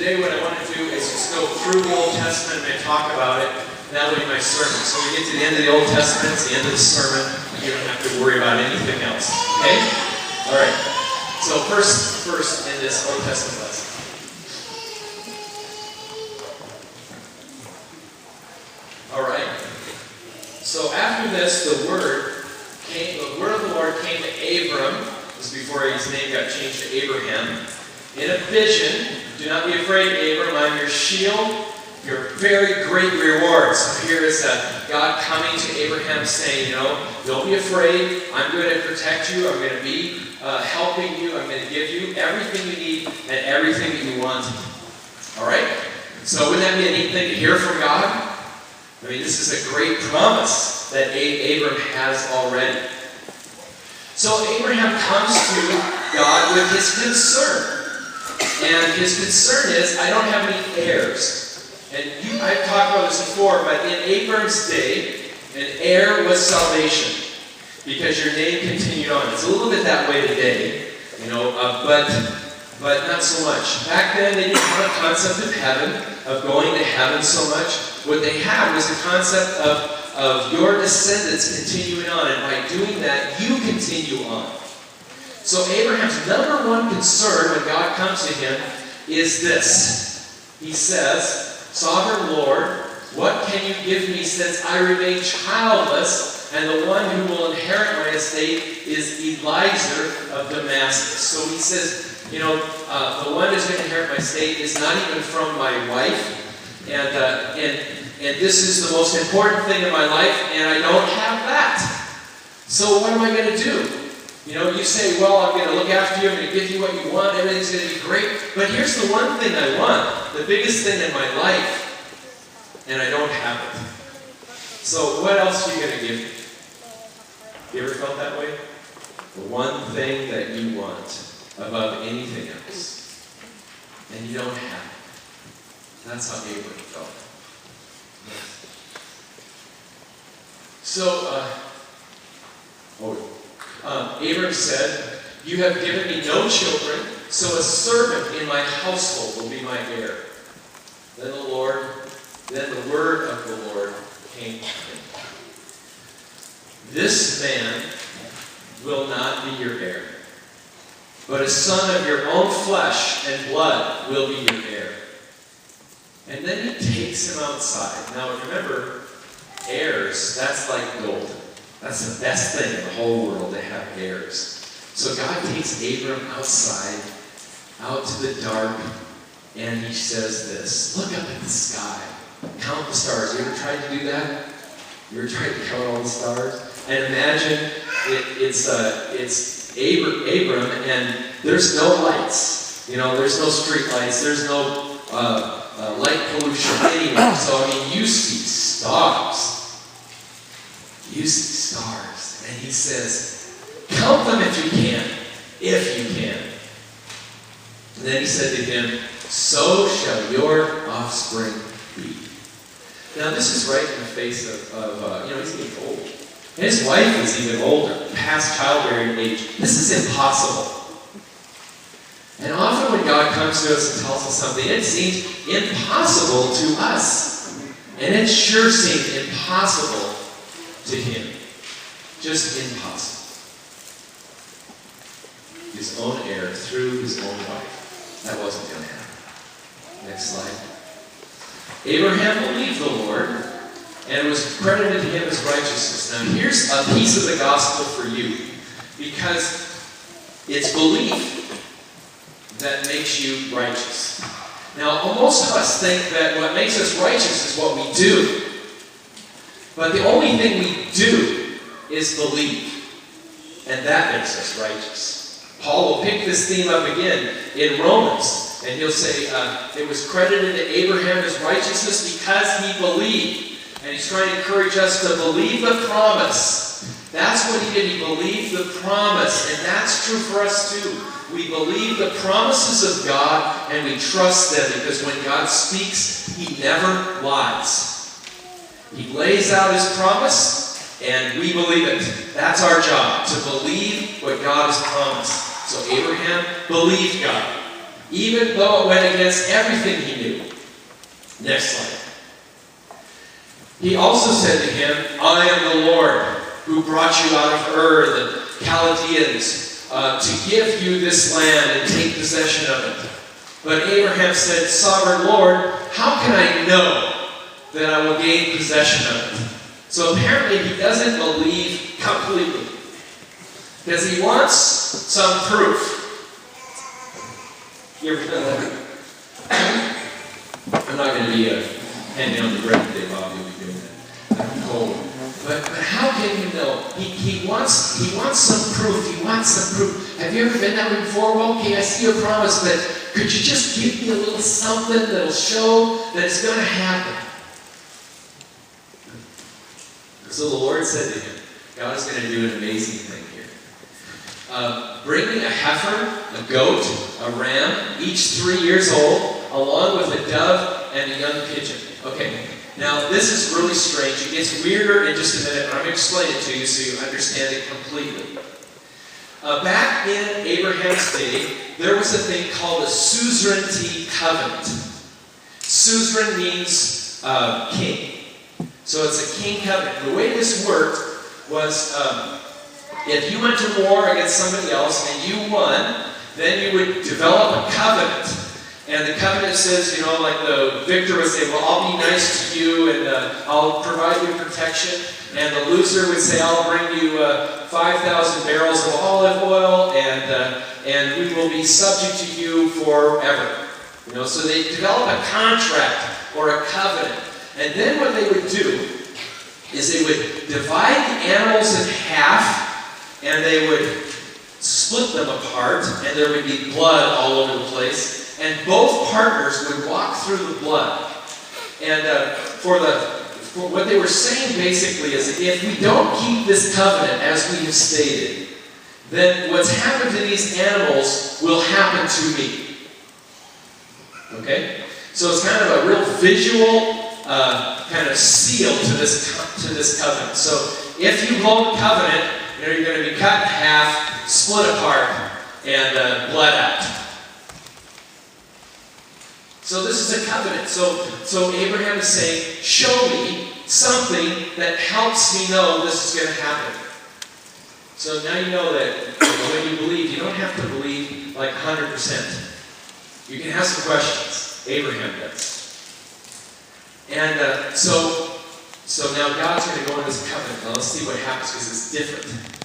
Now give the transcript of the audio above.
today what I want to do is just go through the Old Testament and talk about it. That will be my sermon. So when we get to the end of the Old Testament, it's the end of the sermon. You don't have to worry about anything else. Okay? All right. So first in this Old Testament lesson. All right. So after this, the word of the Lord came to Abram. This is before his name got changed to Abraham. In a vision, do not be afraid, Abram. I'm your shield, your very great reward. So here is God coming to Abraham saying, don't be afraid. I'm going to protect you. I'm going to be helping you. I'm going to give you everything you need and everything that you want. All right? So wouldn't that be a neat thing to hear from God? I mean, this is a great promise that Abram has already. So Abraham comes to God with his concern. And his concern is, I don't have any heirs. And I've talked about this before, but in Abram's day, an heir was salvation. Because your name continued on. It's a little bit that way today, but not so much. Back then, they didn't have a concept of heaven, of going to heaven so much. What they had was a concept of your descendants continuing on, and by doing that, you continue on. So Abraham's number one concern when God comes to him is this. He says, Sovereign Lord, what can you give me since I remain childless, and the one who will inherit my estate is Eliezer of Damascus. So he says, the one who's going to inherit my estate is not even from my wife, and this is the most important thing in my life, and I don't have that. So what am I going to do? You say, well, I'm going to look after you, I'm going to give you what you want, everything's going to be great. But here's the one thing I want, the biggest thing in my life, and I don't have it. So what else are you going to give me? You ever felt that way? The one thing that you want above anything else, and you don't have it. That's how Abraham felt. So, Abram said, you have given me no children, so a servant in my household will be my heir. Then the word of the Lord came to him. This man will not be your heir, but a son of your own flesh and blood will be your heir. And then he takes him outside. Now remember, heirs, that's like gold. That's the best thing in the whole world, to have heirs. So God takes Abram outside, out to the dark, and he says this, look up at the sky, count the stars. You ever tried to do that? You ever tried to count all the stars? And imagine it's Abram, and there's no lights. There's no street lights. There's no light pollution anywhere. So, you see stars. You see stars. And he says, count them if you can. If you can. And then he said to him, so shall your offspring be. Now this is right in the face of he's getting old. His wife is even older, past childbearing age. This is impossible. And often when God comes to us and tells us something, it seems impossible to us. And it sure seemed impossible to him. Just impossible. His own heir through his own wife. That wasn't going to happen. Next slide. Abraham believed the Lord, and it was credited to him as righteousness. Now here's a piece of the gospel for you, because it's belief that makes you righteous. Now, most of us think that what makes us righteous is what we do. But the only thing we do is believe. And that makes us righteous. Paul will pick this theme up again in Romans. And he'll say, it was credited to Abraham as righteousness because he believed. And he's trying to encourage us to believe the promise. That's what he did. He believed the promise. And that's true for us too. We believe the promises of God and we trust them, because when God speaks, he never lies. He lays out his promise and we believe it. That's our job, to believe what God has promised. So Abraham believed God. even though it went against everything he knew. Next slide. He also said to him, I am the Lord who brought you out of Ur, the Chaldeans, to give you this land and take possession of it. But Abraham said, Sovereign Lord, how can I know that I will gain possession of it? So apparently he doesn't believe completely, because he wants some proof. You ever done that? I'm not going to be handing out the bread today, Bob. You'll be doing that. I'm cold. But how can you know? He wants some proof. He wants some proof. Have you ever been that way before? Well, okay, I see a promise, but could you just give me a little something that'll show that it's going to happen? So the Lord said to him, God is going to do an amazing thing here. Bring me a heifer, a goat, a ram, each 3 years old, along with a dove and a young pigeon. Okay, now this is really strange. It gets weirder in just a minute, but I'm going to explain it to you so you understand it completely. Back in Abraham's day, there was a thing called a suzerainty covenant. Suzerain means king. So it's a king covenant. The way this worked was if you went to war against somebody else and you won, then you would develop a covenant. And the covenant says, like the victor would say, well, I'll be nice to you and I'll provide you protection. And the loser would say, I'll bring you 5,000 barrels of olive oil and we will be subject to you forever. So they develop a contract or a covenant. And then what they would do is they would divide the animals in half and they would split them apart and there would be blood all over the place. And both partners would walk through the blood. And for what they were saying basically is that if we don't keep this covenant as we have stated, then what's happened to these animals will happen to me. Okay? So it's kind of a real visual kind of seal to this covenant. So if you blow the covenant, you're going to be cut in half, split apart, and bled out. So this is a covenant. So Abraham is saying, show me something that helps me know this is going to happen. So now you know that when you believe, you don't have to believe like 100%. You can have some questions. Abraham does. And so now God's going to go in this covenant. Now let's see what happens because it's different.